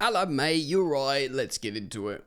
Hello, mate, you're right. Let's get into it.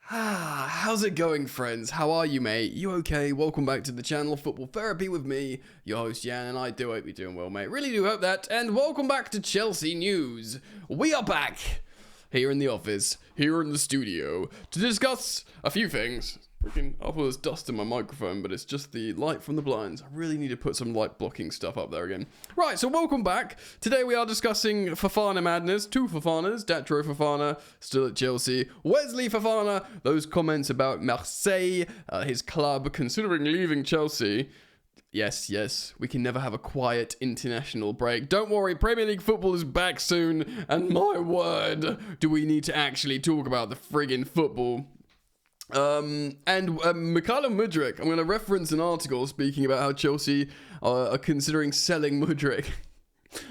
How's it going, friends? How are you, mate? You okay? Welcome back to the channel, Football Therapy with me, your host, Jan, and I do hope you're doing well, mate. Really do hope that, and welcome back to Chelsea News. We are back here in the office, here in the studio, to discuss a few things. Freaking, I thought there's dust in my microphone, but it's just the light from the blinds. I really need to put some light blocking stuff up there again. Right, so welcome back. Today we are discussing Fofana madness. Two Fofanas. Drogba Fofana, still at Chelsea. Wesley Fofana, those comments about Marseille, his club, considering leaving Chelsea. Yes, we can never have a quiet international break. Don't worry, Premier League football is back soon, and my word, do we need to actually talk about the friggin' football. Mudryk, I'm going to reference an article speaking about how Chelsea are considering selling Mudryk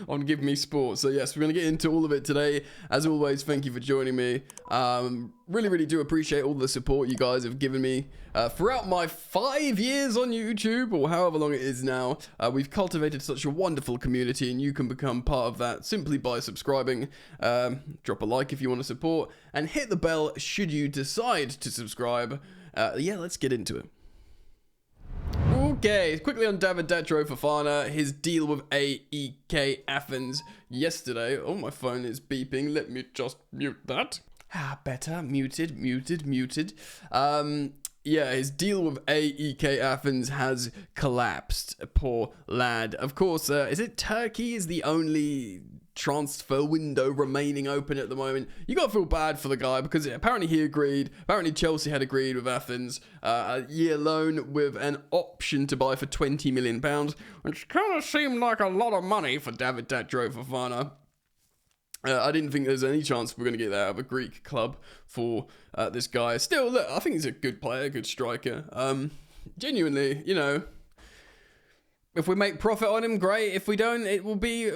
on Give Me Sport. So yes, we're going to get into all of it today. As always, thank you for joining me. Really do appreciate all the support you guys have given me throughout my 5 years on YouTube, or however long it is now. We've cultivated such a wonderful community, and you can become part of that simply by subscribing. Drop a like if you want to support, and hit the bell should you decide to subscribe. Let's get into it. Okay, quickly on Drogba Fofana, his deal with AEK Athens yesterday. Oh, my phone is beeping. Let me just mute that. Better. Muted. His deal with AEK Athens has collapsed. Poor lad. Of course, is it Turkey is the only transfer window remaining open at the moment? You gotta feel bad for the guy, because apparently Chelsea had agreed with Athens a year loan with an option to buy for £20 million, which kind of seemed like a lot of money for Drogba Fofana. I didn't think there's any chance we're going to get that out of a Greek club for this guy. Still, look, I think he's a good player, good striker. Genuinely, if we make profit on him, great. If we don't, it will be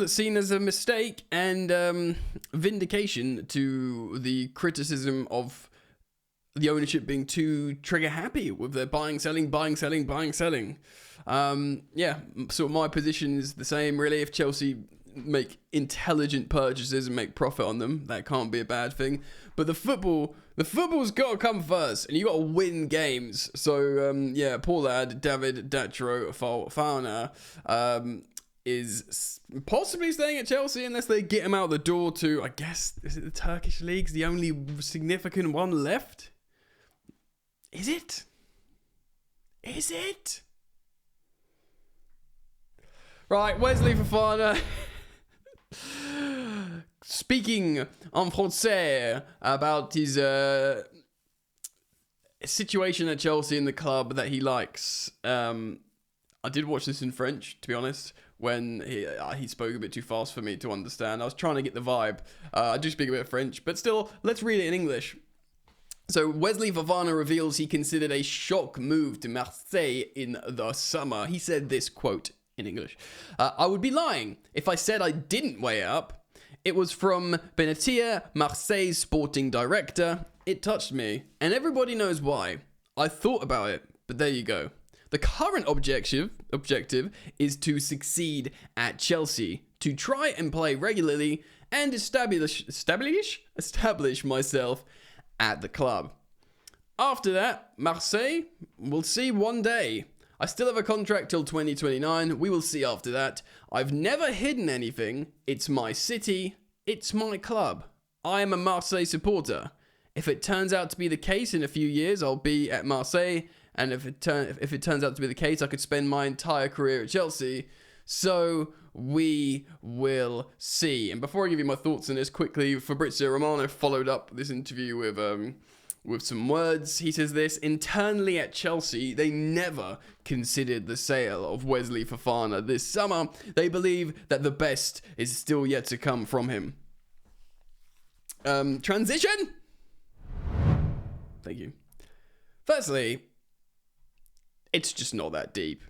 seen as a mistake and vindication to the criticism of the ownership being too trigger happy with their buying, selling. So my position is the same, really. If Chelsea make intelligent purchases and make profit on them, that can't be a bad thing. But the football's got to come first, and you got to win games. So poor lad Drogba Fofana is possibly staying at Chelsea unless they get him out the door to, I guess, is it the Turkish league's the only significant one left? Is it? Right, Wesley Fofana speaking en français about his situation at Chelsea in the club that he likes. I did watch this in French, to be honest, when he spoke a bit too fast for me to understand. I was trying to get the vibe. I do speak a bit of French, but still, let's read it in English. So, Wesley Fofana reveals he considered a shock move to Marseille in the summer. He said this, quote, in English: I would be lying if I said I didn't weigh it up. It was from Benatia, Marseille's sporting director. It touched me, and everybody knows why. I thought about it, but there you go. The current objective is to succeed at Chelsea, to try and play regularly, and establish myself at the club. After that, Marseille, we'll see one day. I still have a contract till 2029. We will see after that. I've never hidden anything. It's my city. It's my club. I am a Marseille supporter. If it turns out to be the case in a few years, I'll be at Marseille. And if it turns out to be the case, I could spend my entire career at Chelsea. So we will see. And before I give you my thoughts on this, quickly, Fabrizio Romano followed up this interview with some words. He says this: internally at Chelsea, they never considered the sale of Wesley Fofana this summer. They believe that the best is still yet to come from him. Transition? Thank you. Firstly, it's just not that deep.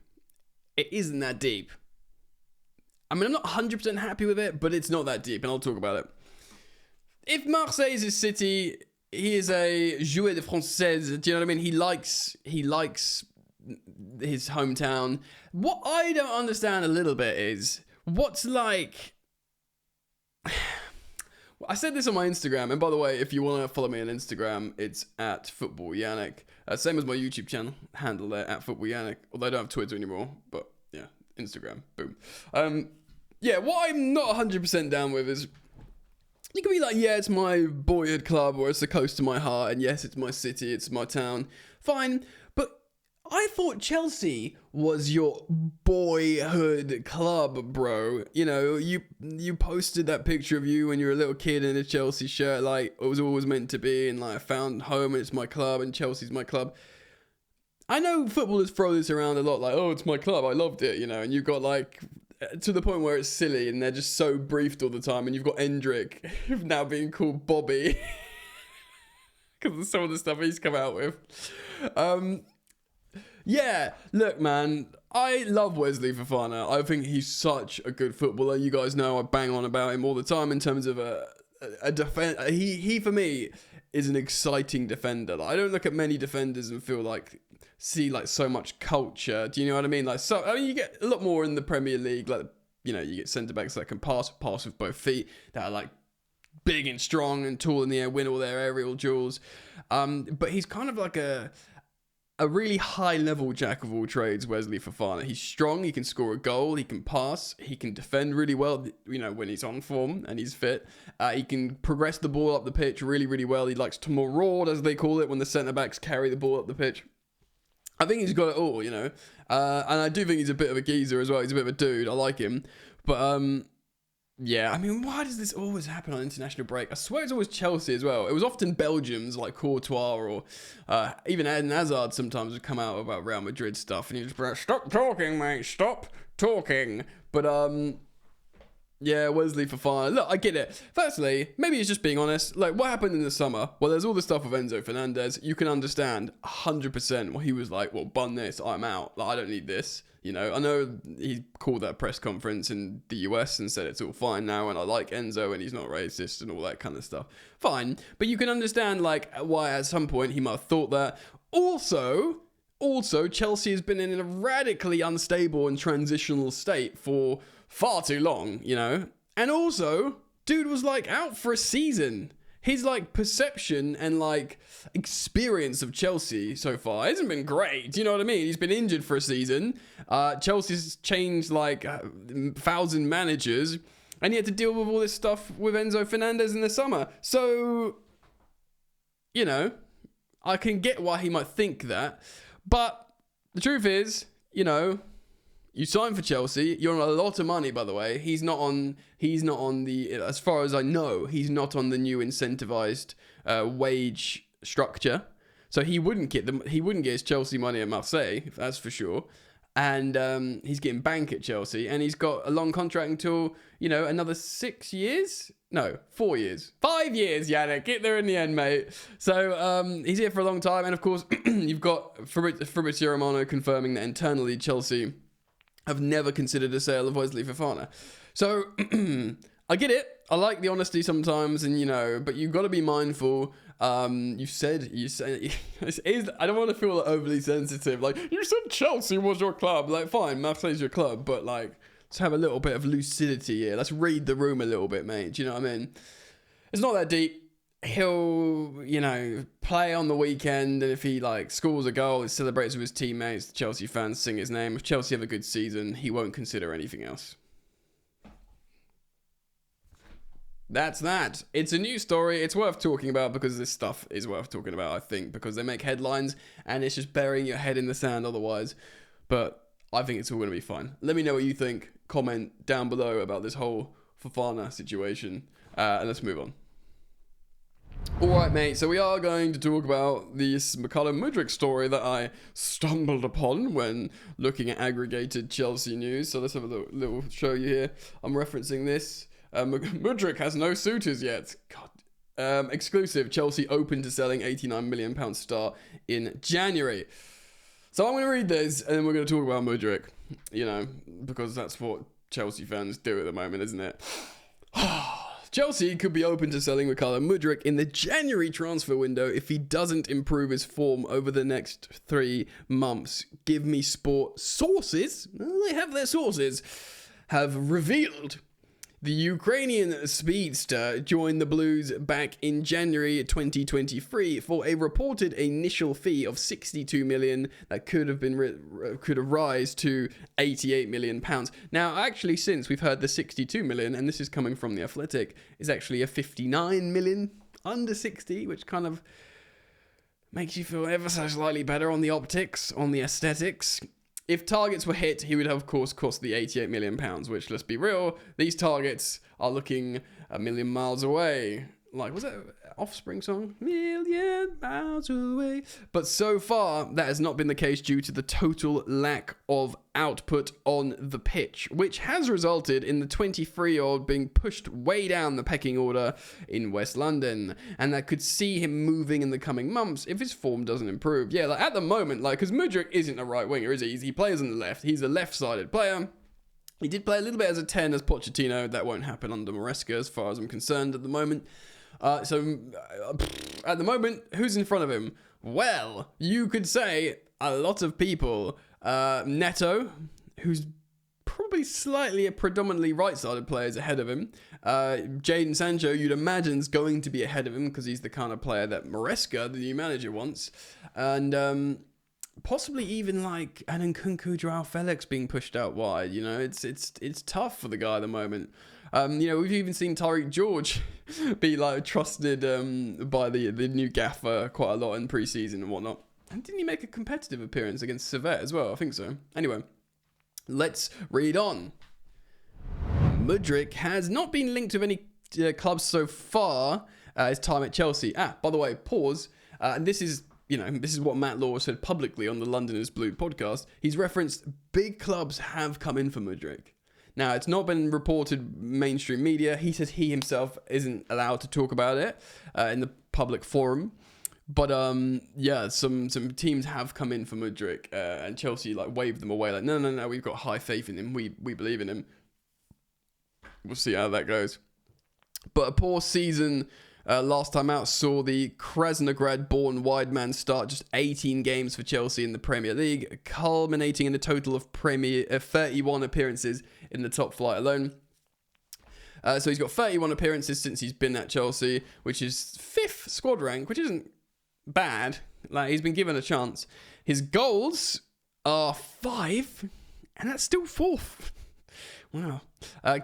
It isn't that deep. I mean, I'm not 100% happy with it, but it's not that deep, and I'll talk about it. If Marseille is his city, he is a joueur de française. Do you know what I mean? He likes his hometown. What I don't understand a little bit is what's like. I said this on my Instagram, and by the way, if you want to follow me on Instagram, it's at Football Yannick. Same as my YouTube channel handle there, at Football Yannick. Although I don't have Twitter anymore, but yeah, Instagram, boom. Yeah, what I'm not 100% down with is you can be like, yeah, it's my boyhood club, or it's the close to my heart, and yes, it's my city, it's my town. Fine, but I thought Chelsea was your boyhood club, bro. You know, you posted that picture of you when you were a little kid in a Chelsea shirt, like it was always meant to be, and like I found home and it's my club and Chelsea's my club. I know footballers throw this around a lot, like, oh, it's my club, I loved it, you know, and you've got like, to the point where it's silly and they're just so briefed all the time, and you've got Endrick now being called Bobby because of some of the stuff he's come out with. Yeah, look, man, I love Wesley Fofana. I think he's such a good footballer. You guys know I bang on about him all the time in terms of a defense. He for me is an exciting defender. Like, I don't look at many defenders and feel like see like so much culture. Do you know what I mean? Like, so I mean, you get a lot more in the Premier League. Like, you know, you get centre backs that can pass with both feet, that are like big and strong and tall in the air, win all their aerial duels. But he's kind of like a really high-level jack of all trades, Wesley Fofana. He's strong, he can score a goal, he can pass, he can defend really well, you know, when he's on form and he's fit. He can progress the ball up the pitch really, really well. He likes to maraud, as they call it, when the centre-backs carry the ball up the pitch. I think he's got it all, you know. And I do think he's a bit of a geezer as well. He's a bit of a dude. I like him. But, yeah, I mean, why does this always happen on international break? I swear it's always Chelsea as well. It was often Belgians like Courtois or even Eden Hazard sometimes would come out about Real Madrid stuff, and you just be like, stop talking, mate, stop talking. But yeah, Wesley Fofana. Look, I get it. Firstly, maybe he's just being honest. Like, what happened in the summer? Well, there's all this stuff with Enzo Fernandez. You can understand 100% what he was like, well, bun this, I'm out. Like, I don't need this. You know, I know he called that press conference in the US and said it's all fine now, and I like Enzo and he's not racist and all that kind of stuff. Fine. But you can understand, like, why at some point he might have thought that. Also, Chelsea has been in a radically unstable and transitional state for far too long, you know? And also, dude was, like, out for a season. His, like, perception and, like, experience of Chelsea so far hasn't been great. Do you know what I mean? He's been injured for a season. Chelsea's changed, like, 1,000 managers. And he had to deal with all this stuff with Enzo Fernandez in the summer. So, you know, I can get why he might think that. But the truth is, you know, you signed for Chelsea. You're on a lot of money, by the way. He's not on the, as far as I know, he's not on the new incentivized wage structure. So he wouldn't get his Chelsea money at Marseille, that's for sure. And he's getting bank at Chelsea, and he's got a long contract until, you know, another 6 years. No, 4 years. 5 years, Yannick. Get there in the end, mate. So he's here for a long time. And of course, you've got Fabrizio Romano confirming that internally Chelsea have never considered a sale of Wesley Fofana. So I get it. I like the honesty sometimes, and you know, but you've got to be mindful. You said I don't want to feel overly sensitive. Like, you said Chelsea was your club. Like, fine, Marseille's your club, but like, let's have a little bit of lucidity here. Let's read the room a little bit, mate. Do you know what I mean? It's not that deep. He'll, you know, play on the weekend, and if he like scores a goal, he celebrates with his teammates. The Chelsea fans sing his name. If Chelsea have a good season, he won't consider anything else. That's that. It's a new story. It's worth talking about because this stuff is worth talking about, I think, because they make headlines and it's just burying your head in the sand otherwise. But I think it's all going to be fine. Let me know what you think. Comment down below about this whole Fofana situation. And let's move on. Alright, mate, so we are going to talk about this McCallum Mudryk story that I stumbled upon when looking at aggregated Chelsea news. So let's have a little show you here. I'm referencing this. Mudryk has no suitors yet. God. Exclusive, Chelsea open to selling £89 million star in January. So I'm going to read this, and then we're going to talk about Mudryk, you know, because that's what Chelsea fans do at the moment, isn't it? Chelsea could be open to selling Ricardo Mudryk in the January transfer window if he doesn't improve his form over the next 3 months. Give Me Sport sources, they have their sources, have revealed the Ukrainian speedster joined the Blues back in January 2023 for a reported initial fee of 62 million that could have rise to 88 million pounds. Now, actually, since we've heard the 62 million, and this is coming from The Athletic, is actually a 59 million under 60, which kind of makes you feel ever so slightly better on the optics, on the aesthetics. If targets were hit, he would have, of course, cost the 88 million pounds, which, let's be real, these targets are looking a million miles away. Like, was that an Offspring song? Million miles away. But so far, that has not been the case due to the total lack of output on the pitch, which has resulted in the 23-year-old being pushed way down the pecking order in West London. And that could see him moving in the coming months if his form doesn't improve. Yeah, like at the moment, like, because Mudryk isn't a right winger, is he? He plays on the left. He's a left-sided player. He did play a little bit as a 10 as Pochettino. That won't happen under Maresca as far as I'm concerned at the moment. So at the moment, who's in front of him? Well, you could say a lot of people. Neto, who's probably slightly a predominantly right-sided player, is ahead of him. Jadon Sancho, you'd imagine, is going to be ahead of him because he's the kind of player that Maresca, the new manager, wants. And possibly even like an Nkunku, Joao Felix being pushed out wide. You know, it's tough for the guy at the moment. You know, we've even seen Tariq George be like trusted by the new gaffer quite a lot in pre-season and whatnot. And didn't he make a competitive appearance against Servette as well? I think so. Anyway, let's read on. Mudryk has not been linked with any clubs so far his time at Chelsea. By the way, pause. And this is what Matt Law said publicly on the Londoners Blue podcast. He's referenced big clubs have come in for Mudryk. Now, it's not been reported mainstream media. He says he himself isn't allowed to talk about it in the public forum. But yeah, some teams have come in for Mudryk, and Chelsea like waved them away. Like, no, we've got high faith in him. We believe in him. We'll see how that goes. But a poor season last time out saw the Krasnograd-born wide man start just 18 games for Chelsea in the Premier League, culminating in a total of 31 appearances in the top flight alone. So he's got 31 appearances since he's been at Chelsea, which is 5th squad rank, which isn't bad. Like, he's been given a chance. His goals are 5, and that's still 4th. Wow.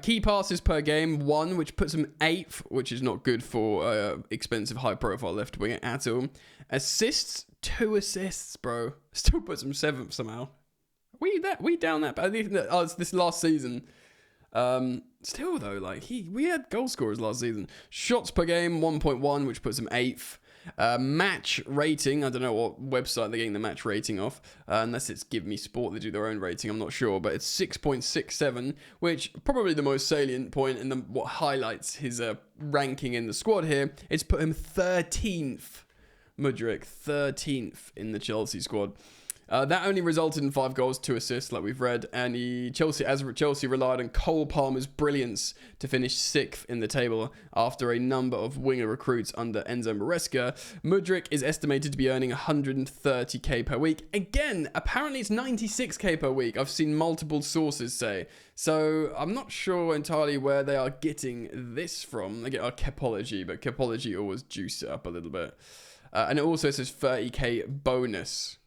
Key passes per game, 1, which puts him 8th, which is not good for expensive, high-profile left winger at all. Assists, 2 assists, bro. Still puts him 7th somehow. We down that bad. It's this last season. Still though, like we had goal scorers last season. Shots per game, 1.1, which puts him 8th. Match rating, I don't know what website they're getting the match rating off, unless it's Give Me Sport, they do their own rating, I'm not sure, but it's 6.67, which probably the most salient point and what highlights his ranking in the squad here. It's put him 13th, Mudryk, 13th in the Chelsea squad. That only resulted in 5 goals, 2 assists, like we've read, and Chelsea relied on Cole Palmer's brilliance to finish 6th in the table after a number of winger recruits under Enzo Maresca. Mudryk is estimated to be earning 130k per week. Again, apparently it's 96k per week. I've seen multiple sources say. So I'm not sure entirely where they are getting this from. They get our Capology, but Capology always juice it up a little bit. And it also says 30k bonus.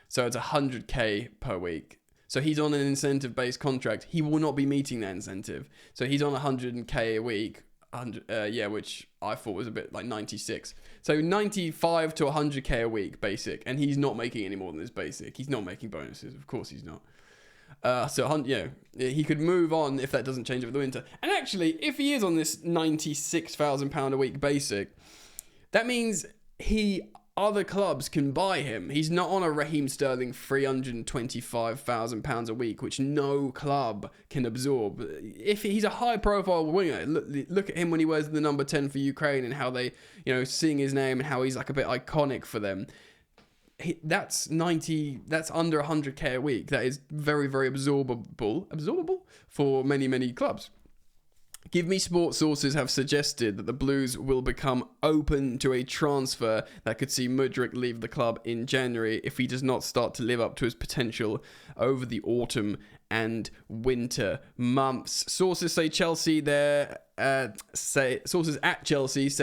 So it's 100k per week. So he's on an incentive-based contract. He will not be meeting that incentive. So he's on 100k a week, which I thought was a bit like 96. So 95 to 100k a week, basic. And he's not making any more than his basic. He's not making bonuses. Of course he's not. He could move on if that doesn't change over the winter. And actually, if he is on this £96,000 a week basic, that means other clubs can buy him. He's not on a Raheem Sterling £325,000 a week, which no club can absorb. If he's a high-profile winger, look at him when he wears the number 10 for Ukraine and how they, sing his name and how he's like a bit iconic for them. That's under 100k a week. That is very, very absorbable for many, many clubs. Give Me Sports sources have suggested that the Blues will become open to a transfer that could see Mudryk leave the club in January if he does not start to live up to his potential over the autumn and winter months. Sources at Chelsea say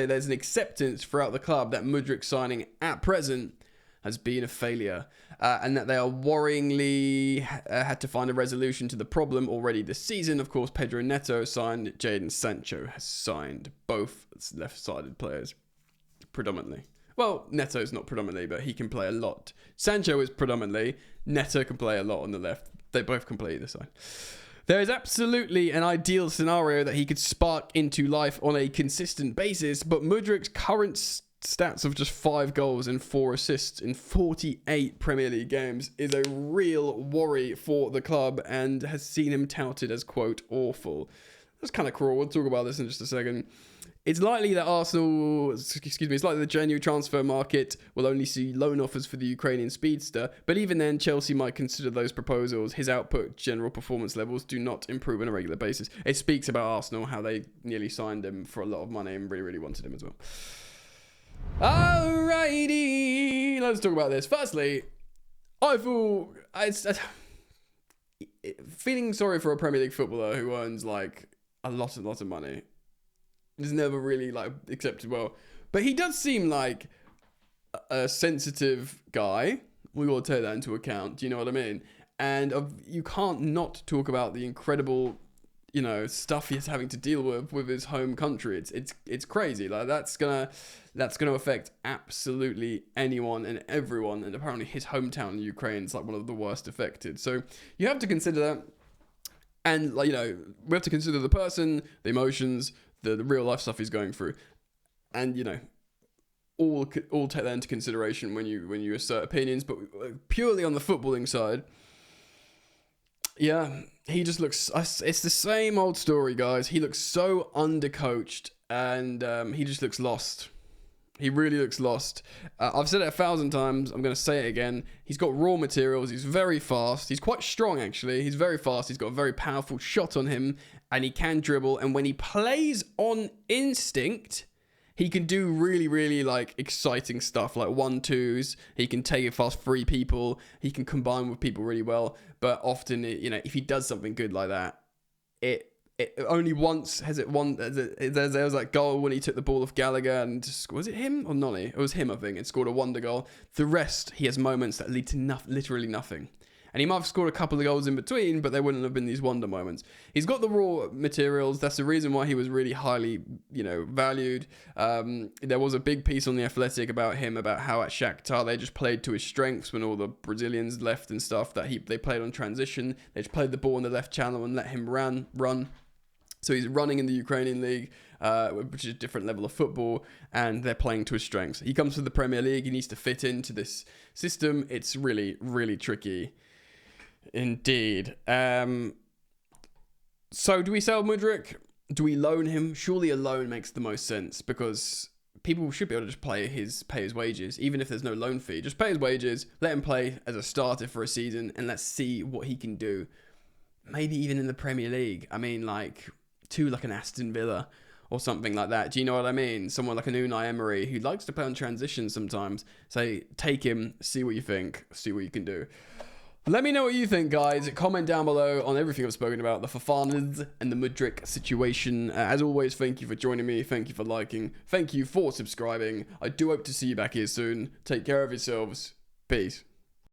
there's an acceptance throughout the club that Mudryk signing at present has been a failure, and that they are worryingly had to find a resolution to the problem already this season. Of course, Pedro Neto signed, Jadon Sancho has signed, both left-sided players, predominantly. Well, Neto's not predominantly, but he can play a lot. Sancho is predominantly, Neto can play a lot on the left. They both can play either side. There is absolutely an ideal scenario that he could spark into life on a consistent basis, but Mudryk's current stats of just 5 goals and 4 assists in 48 Premier League games is a real worry for the club and has seen him touted as, quote, awful. That's kind of cruel. We'll talk about this in just a second. It's likely that it's likely the January transfer market will only see loan offers for the Ukrainian speedster, but even then, Chelsea might consider those proposals. His output, general performance levels do not improve on a regular basis. It speaks about Arsenal, how they nearly signed him for a lot of money and really, really wanted him as well. Alrighty, let's talk about this. Firstly, I feel feeling sorry for a Premier League footballer who earns like a lot of money. Is never really like accepted well, but he does seem like a sensitive guy. We got to take that into account. Do you know what I mean? And you can't not talk about the incredible, stuff he's having to deal with his home country. It's crazy. Like that's gonna affect absolutely anyone and everyone. And apparently his hometown in Ukraine is like one of the worst affected. So you have to consider that. And we have to consider the person, the emotions, the real life stuff he's going through, and all take that into consideration when you assert opinions. But purely on the footballing side, yeah, he just looks. It's the same old story, guys. He looks so undercoached, and he just looks lost. He really looks lost. I've said it 1,000 times. I'm going to say it again. He's got raw materials. He's very fast. He's quite strong, actually. He's very fast. He's got a very powerful shot on him, and he can dribble. And when he plays on instinct, he can do really, really like exciting stuff, like 1-2s. He can take it past 3 people. He can combine with people really well. But often, if he does something good like that, it only once has it won. There was that goal when he took the ball off Gallagher and was it him or Nolly? It was him, I think, and scored a wonder goal. The rest, he has moments that lead to literally nothing. And he might have scored a couple of goals in between, but they wouldn't have been these wonder moments. He's got the raw materials. That's the reason why he was really highly, valued. There was a big piece on The Athletic about him, about how at Shakhtar they just played to his strengths when all the Brazilians left and stuff, that they played on transition. They just played the ball in the left channel and let him run. So he's running in the Ukrainian league, which is a different level of football, and they're playing to his strengths. He comes to the Premier League. He needs to fit into this system. It's really, really tricky indeed. So do we sell Mudryk? Do we loan him? Surely a loan makes the most sense, because people should be able to just pay his wages, even if there's no loan fee. Just pay his wages, let him play as a starter for a season, and let's see what he can do. Maybe even in the Premier League. I mean, to an Aston Villa or something like that. Do you know what I mean? Someone like an Unai Emery who likes to play on transition sometimes. So take him, see what you think, see what you can do. Let me know what you think, guys. Comment down below on everything I've spoken about, the Fofanas and the Mudryk situation. As always, thank you for joining me. Thank you for liking. Thank you for subscribing. I do hope to see you back here soon. Take care of yourselves. Peace.